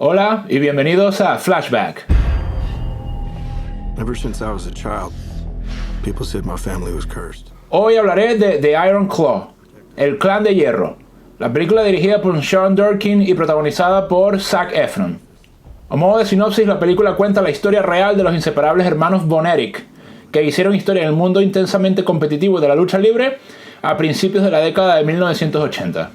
Hola y bienvenidos a Flashback. Ever since I was a child, people said my family was cursed. Hoy hablaré de The Iron Claw, el clan de hierro, la película dirigida por Sean Durkin y protagonizada por Zac Efron. A modo de sinopsis, la película cuenta la historia real de los inseparables hermanos Von Erich, que hicieron historia en el mundo intensamente competitivo de la lucha libre a principios de la década de 1980.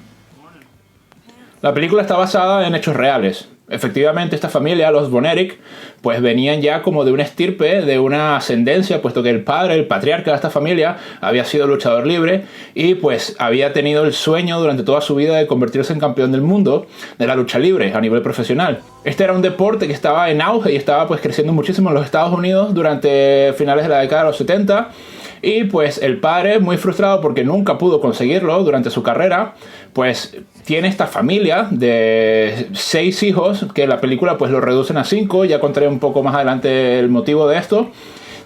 La película está basada en hechos reales. Efectivamente, esta familia, los Von Erich, pues venían ya como de una estirpe, de una ascendencia, puesto que el padre, el patriarca de esta familia, había sido luchador libre y pues había tenido el sueño durante toda su vida de convertirse en campeón del mundo de la lucha libre a nivel profesional. Este era un deporte que estaba en auge y estaba pues creciendo muchísimo en los Estados Unidos durante finales de la década de los 70. Y pues el padre, muy frustrado porque nunca pudo conseguirlo durante su carrera, pues tiene esta familia de 6 hijos, que en la película pues lo reducen a 5, ya contaré un poco más adelante el motivo de esto.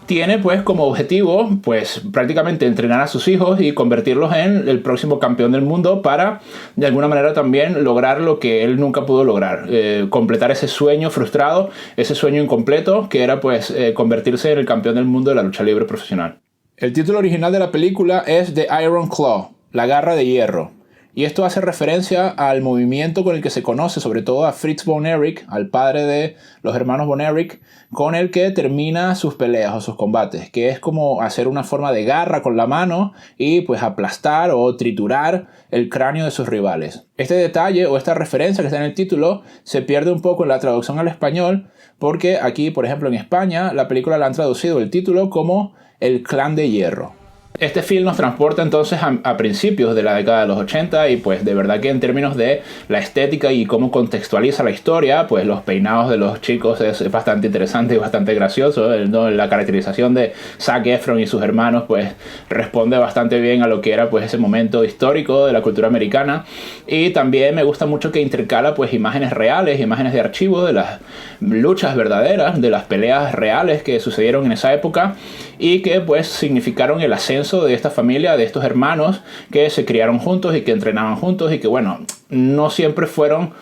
Tiene pues como objetivo pues prácticamente entrenar a sus hijos y convertirlos en el próximo campeón del mundo para de alguna manera también lograr lo que él nunca pudo lograr, completar ese sueño frustrado, ese sueño incompleto que era pues convertirse en el campeón del mundo de la lucha libre profesional. El título original de la película es The Iron Claw, la garra de hierro. Y esto hace referencia al movimiento con el que se conoce, sobre todo a Fritz Von Erich, al padre de los hermanos Von Erich, con el que termina sus peleas o sus combates, que es como hacer una forma de garra con la mano y pues aplastar o triturar el cráneo de sus rivales. Este detalle o esta referencia que está en el título se pierde un poco en la traducción al español, porque aquí, por ejemplo, en España, la película la han traducido el título como El Clan de Hierro. Este film nos transporta entonces a principios de la década de los 80 y pues de verdad que en términos de la estética y cómo contextualiza la historia, pues los peinados de los chicos es bastante interesante y bastante gracioso, ¿no? La caracterización de Zac Efron y sus hermanos pues responde bastante bien a lo que era pues ese momento histórico de la cultura americana. Y también me gusta mucho que intercala pues imágenes reales, imágenes de archivo de las luchas verdaderas, de las peleas reales que sucedieron en esa época y que pues significaron el ascenso de esta familia, de estos hermanos que se criaron juntos y que entrenaban juntos y que bueno, no siempre fueron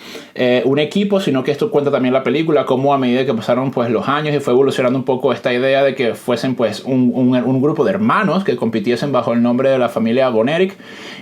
un equipo, sino que esto cuenta también la película, cómo a medida que pasaron pues los años y fue evolucionando un poco esta idea de que fuesen pues un grupo de hermanos que compitiesen bajo el nombre de la familia Von Erich.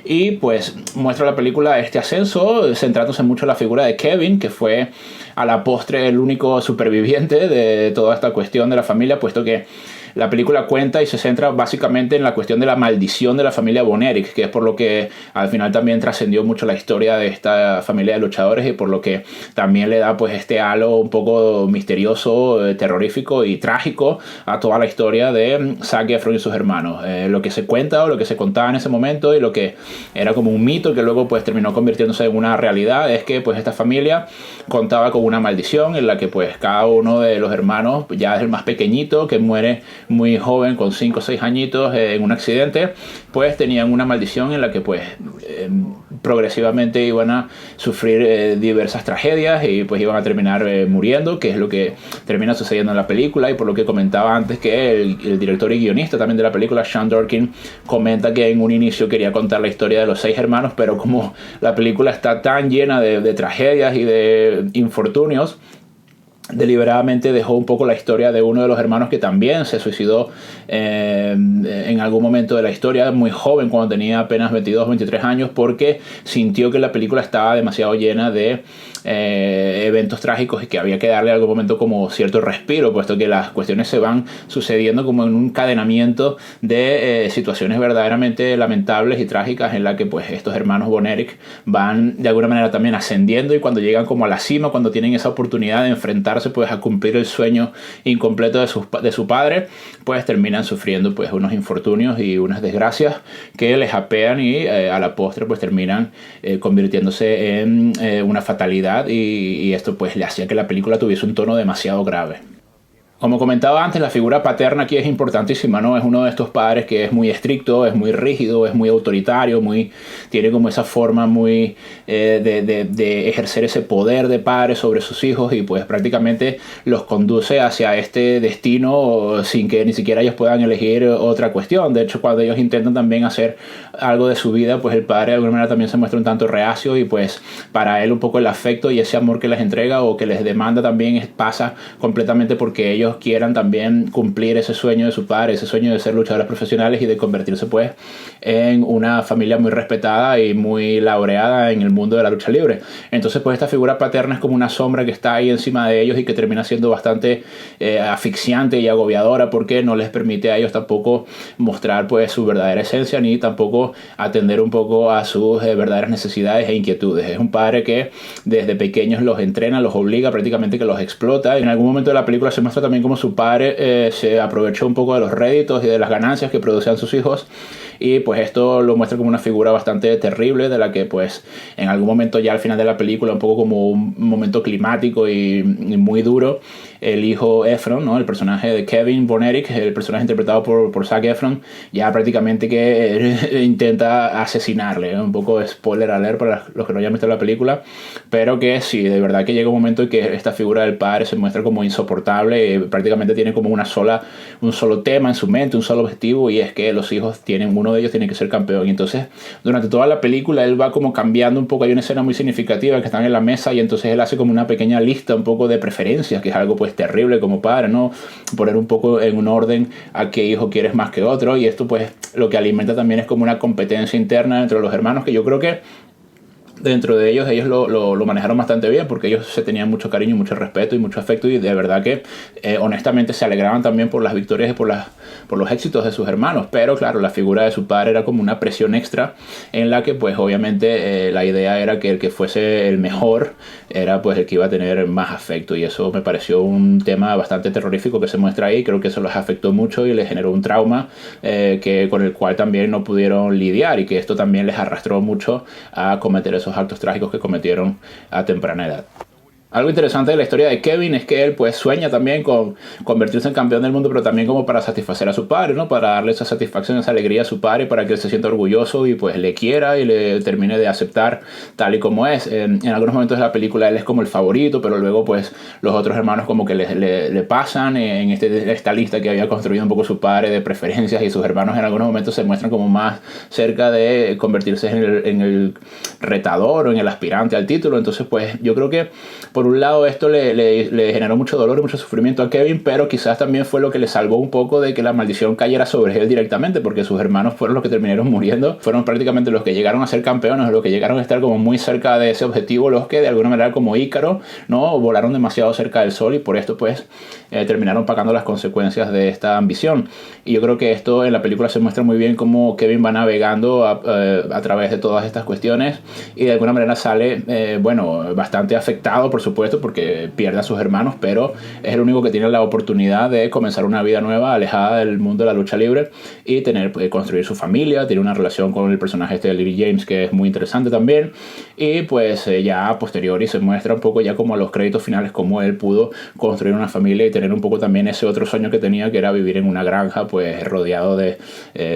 Y pues muestra la película este ascenso, centrándose mucho en la figura de Kevin, que fue a la postre el único superviviente de toda esta cuestión de la familia, puesto que la película cuenta y se centra básicamente en la cuestión de la maldición de la familia Von Erich, que es por lo que al final también trascendió mucho la historia de esta familia de luchadores y por lo que también le da pues este halo un poco misterioso, terrorífico y trágico a toda la historia de Zac Efron y sus hermanos. Lo que se cuenta o lo que se contaba en ese momento y lo que era como un mito que luego pues terminó convirtiéndose en una realidad es que pues esta familia contaba con una maldición en la que pues cada uno de los hermanos, ya es el más pequeñito que muere muy joven, con 5 o 6 añitos en un accidente, pues tenían una maldición en la que pues progresivamente iban a sufrir diversas tragedias y pues iban a terminar muriendo, que es lo que termina sucediendo en la película. Y por lo que comentaba antes que el director y guionista también de la película, Sean Durkin, comenta que en un inicio quería contar la historia de los 6 hermanos, pero como la película está tan llena de tragedias y de infortunios, deliberadamente dejó un poco la historia de uno de los hermanos que también se suicidó en algún momento de la historia, muy joven, cuando tenía apenas 22 23 años, porque sintió que la película estaba demasiado llena de eventos trágicos y que había que darle en algún momento como cierto respiro, puesto que las cuestiones se van sucediendo como en un encadenamiento de situaciones verdaderamente lamentables y trágicas en la que pues estos hermanos Von Erich van de alguna manera también ascendiendo y cuando llegan como a la cima, cuando tienen esa oportunidad de enfrentarse pues a cumplir el sueño incompleto de su padre, pues terminan sufriendo pues unos infortunios y unas desgracias que les apean y a la postre pues terminan convirtiéndose en una fatalidad y esto pues le hacía que la película tuviese un tono demasiado grave. Como comentaba antes, la figura paterna aquí es importantísima, ¿no? Es uno de estos padres que es muy estricto, es muy rígido, es muy autoritario, tiene como esa forma muy de ejercer ese poder de padre sobre sus hijos y pues prácticamente los conduce hacia este destino sin que ni siquiera ellos puedan elegir otra cuestión. De hecho, cuando ellos intentan también hacer algo de su vida, pues el padre de alguna manera también se muestra un tanto reacio y pues para él un poco el afecto y ese amor que les entrega o que les demanda también pasa completamente porque ellos quieran también cumplir ese sueño de su padre, ese sueño de ser luchadores profesionales y de convertirse pues en una familia muy respetada y muy laureada en el mundo de la lucha libre. Entonces pues esta figura paterna es como una sombra que está ahí encima de ellos y que termina siendo bastante asfixiante y agobiadora porque no les permite a ellos tampoco mostrar pues su verdadera esencia ni tampoco atender un poco a sus verdaderas necesidades e inquietudes. Es un padre que desde pequeños los entrena, los obliga, prácticamente que los explota. En algún momento de la película se muestra también cómo su padre se aprovechó un poco de los réditos y de las ganancias que producían sus hijos y pues esto lo muestra como una figura bastante terrible de la que pues en algún momento ya al final de la película, un poco como un momento climático y muy duro, el hijo Efron, ¿no? El personaje de Kevin Von Erich, el personaje interpretado por Zac Efron, ya prácticamente que intenta asesinarle, ¿no? Un poco de spoiler alert para los que no hayan visto la película, pero que sí, de verdad que llega un momento en que esta figura del padre se muestra como insoportable y prácticamente tiene como un solo tema en su mente, un solo objetivo, y es que los hijos uno de ellos tiene que ser campeón. Y entonces durante toda la película él va como cambiando un poco. Hay una escena muy significativa que están en la mesa y entonces él hace como una pequeña lista un poco de preferencias, que es algo pues terrible como padre, ¿no? Poner un poco en un orden a qué hijo quieres más que otro, y esto pues lo que alimenta también es como una competencia interna entre los hermanos, que yo creo que dentro de ellos lo manejaron bastante bien porque ellos se tenían mucho cariño, mucho respeto y mucho afecto, y de verdad que honestamente se alegraban también por las victorias y por los éxitos de sus hermanos. Pero claro, la figura de su padre era como una presión extra en la que pues obviamente la idea era que el que fuese el mejor era pues el que iba a tener más afecto, y eso me pareció un tema bastante terrorífico que se muestra ahí. Creo que eso los afectó mucho y les generó un trauma con el cual también no pudieron lidiar, y que esto también les arrastró mucho a cometer esos actos trágicos que cometieron a temprana edad. Algo interesante de la historia de Kevin es que él pues sueña también con convertirse en campeón del mundo, pero también como para satisfacer a su padre, ¿no? Para darle esa satisfacción, esa alegría a su padre, para que él se sienta orgulloso y pues le quiera y le termine de aceptar tal y como es. En algunos momentos de la película él es como el favorito, pero luego pues los otros hermanos como que le pasan en esta lista que había construido un poco su padre de preferencias, y sus hermanos en algunos momentos se muestran como más cerca de convertirse en el retador o en el aspirante al título. Entonces pues yo creo que por un lado esto le generó mucho dolor y mucho sufrimiento a Kevin, pero quizás también fue lo que le salvó un poco de que la maldición cayera sobre él directamente, porque sus hermanos fueron los que terminaron muriendo, fueron prácticamente los que llegaron a ser campeones, los que llegaron a estar como muy cerca de ese objetivo, los que de alguna manera como Ícaro, ¿no? Volaron demasiado cerca del sol, y por esto pues terminaron pagando las consecuencias de esta ambición. Y yo creo que esto en la película se muestra muy bien cómo Kevin va navegando a través de todas estas cuestiones, y de alguna manera sale bastante afectado, por supuesto, porque pierde a sus hermanos, pero es el único que tiene la oportunidad de comenzar una vida nueva, alejada del mundo de la lucha libre, y construir su familia. Tiene una relación con el personaje de Lily James que es muy interesante también, y pues ya a posteriori se muestra un poco ya como a los créditos finales cómo él pudo construir una familia y tener un poco también ese otro sueño que tenía, que era vivir en una granja pues rodeado de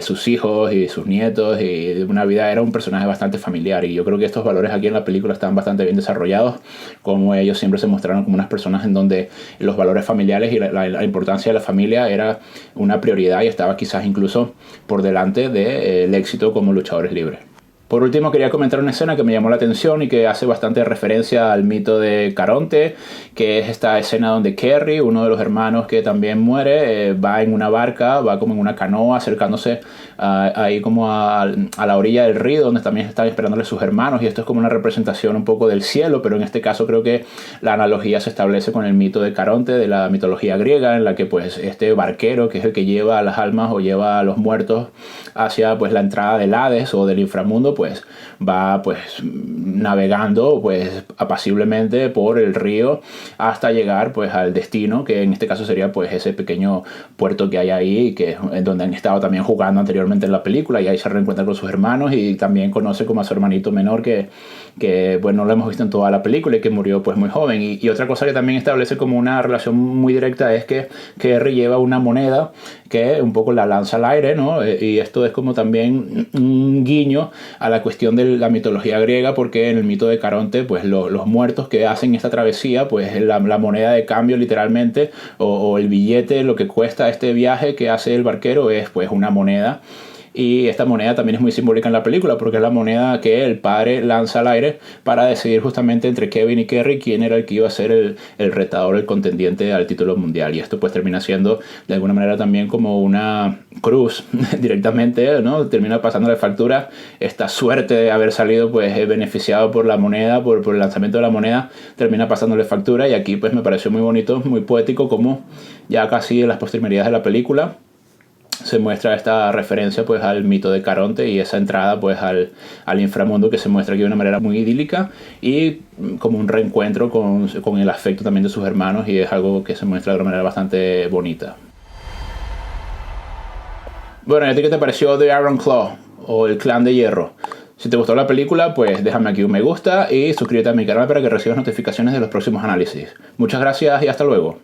sus hijos y sus nietos, y de una vida. Era un personaje bastante familiar, y yo creo que estos valores aquí en la película están bastante bien desarrollados, como ellos siempre se mostraron como unas personas en donde los valores familiares y la importancia de la familia era una prioridad, y estaba quizás incluso por delante del éxito como luchadores libres. Por último, quería comentar una escena que me llamó la atención y que hace bastante referencia al mito de Caronte, que es esta escena donde Kerry, uno de los hermanos que también muere, va en una barca, va como en una canoa, acercándose ahí como a la orilla del río, donde también están esperándole sus hermanos, y esto es como una representación un poco del cielo, pero en este caso creo que la analogía se establece con el mito de Caronte, de la mitología griega, en la que pues este barquero, que es el que lleva a las almas o lleva a los muertos hacia pues la entrada del Hades o del inframundo, pues va pues navegando pues apaciblemente por el río hasta llegar pues al destino, que en este caso sería pues ese pequeño puerto que hay ahí, que es donde han estado también jugando anteriormente en la película, y ahí se reencuentra con sus hermanos, y también conoce como a su hermanito menor que pues no lo hemos visto en toda la película y que murió pues muy joven. Y otra cosa que también establece como una relación muy directa es que Kerry lleva una moneda que un poco la lanza al aire, ¿no? Y esto es como también un guiño a la cuestión de la mitología griega, porque en el mito de Caronte pues los muertos que hacen esta travesía, pues la moneda de cambio literalmente, o el billete, lo que cuesta este viaje que hace el barquero, es pues una moneda y esta moneda también es muy simbólica en la película porque es la moneda que el padre lanza al aire para decidir justamente entre Kevin y Kerry quién era el que iba a ser el retador, el contendiente al título mundial. Y esto pues termina siendo de alguna manera también como una cruz directamente, ¿no? Termina pasándole factura esta suerte de haber salido pues beneficiado por la moneda, por el lanzamiento de la moneda, termina pasándole factura. Y aquí pues me pareció muy bonito, muy poético, como ya casi en las postrimerías de la película se muestra esta referencia pues al mito de Caronte y esa entrada pues al inframundo, que se muestra aquí de una manera muy idílica y como un reencuentro con el afecto también de sus hermanos, y es algo que se muestra de una manera bastante bonita. Bueno, ¿y a ti qué te pareció The Iron Claw o El Clan de Hierro? Si te gustó la película, pues déjame aquí un me gusta y suscríbete a mi canal para que recibas notificaciones de los próximos análisis. Muchas gracias y hasta luego.